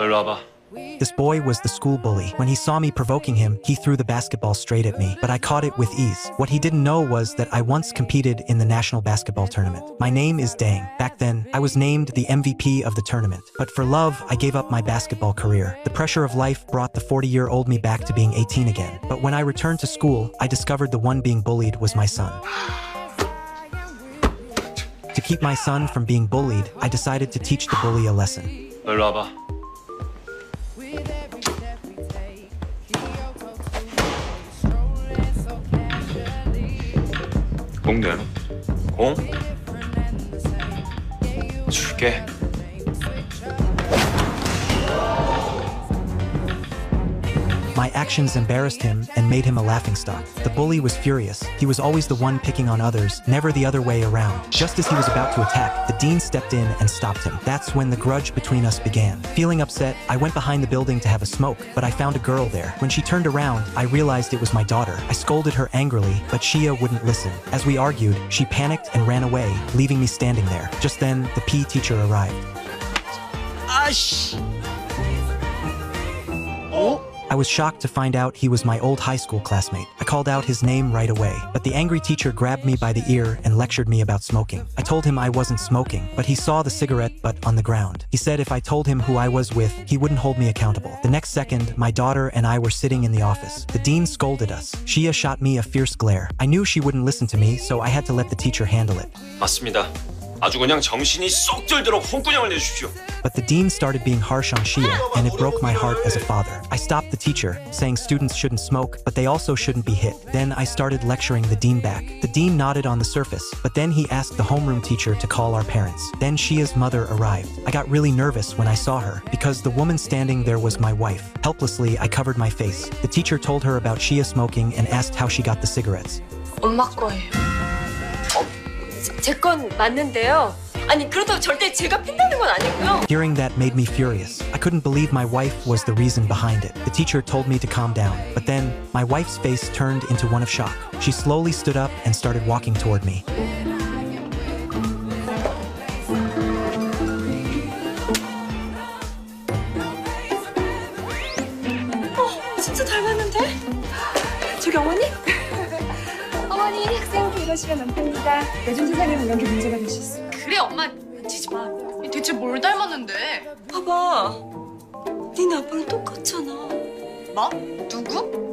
일로 와봐. This boy was the school bully. When he saw me provoking him, he threw the basketball straight at me, but I caught it with ease. What he didn't know was that I once competed in the national basketball tournament. My name is Dang. Back then, I was named the MVP of the tournament. But for love, I gave up my basketball career. The pressure of life brought the 40-year-old me back to being 18 again. But when I returned to school, I discovered the one being bullied was my son. To keep my son from being bullied, I decided to teach the bully a lesson. 일로 와봐. 공 내놔. 공? 줄게. My actions embarrassed him and made him a laughingstock. The bully was furious. He was always the one picking on others, never the other way around. Just as he was about to attack, the dean stepped in and stopped him. That's when the grudge between us began. Feeling upset, I went behind the building to have a smoke, but I found a girl there. When she turned around, I realized it was my daughter. I scolded her angrily, but Shia wouldn't listen. As we argued, she panicked and ran away, leaving me standing there. Just then, the PE teacher arrived. 아씨. I was shocked to find out he was my old high school classmate. I called out his name right away, but the angry teacher grabbed me by the ear and lectured me about smoking. I told him I wasn't smoking, but he saw the cigarette butt on the ground. He said if I told him who I was with, he wouldn't hold me accountable. The next second, my daughter and I were sitting in the office. The dean scolded us. Shia shot me a fierce glare. I knew she wouldn't listen to me, so I had to let the teacher handle it. 맞습니다. 아주 그냥 정신이 쏙 들도록 홍군형을 내주십시오. But the dean started being harsh on Shia, and it broke my heart as a father. I stopped the teacher, saying students shouldn't smoke, but they also shouldn't be hit. Then I started lecturing the dean back. The dean nodded on the surface, but then he asked the homeroom teacher to call our parents. Then Shia's mother arrived. I got really nervous when I saw her, because the woman standing there was my wife. Helplessly, I covered my face. The teacher told her about Shia smoking and asked how she got the cigarettes. 엄마 거예요. 제 건 맞는데요. 아니 그렇다고 절대 제가 핀다는 건 아니고요. Hearing that made me furious. I couldn't believe my wife was the reason behind it. The teacher told me to calm down, but then my wife's face turned into one of shock. She slowly stood up and started walking toward me. 진짜 닮았는데? 저기 어머니? 어머니 학생부 이러시면 남편입니다. 내준 세상에 보면 게 문제가 될 수 있어. 그래 엄마 만지지 마. 대체 뭘 닮았는데? 봐봐. 니네 아빠랑 똑같잖아. 뭐? 누구?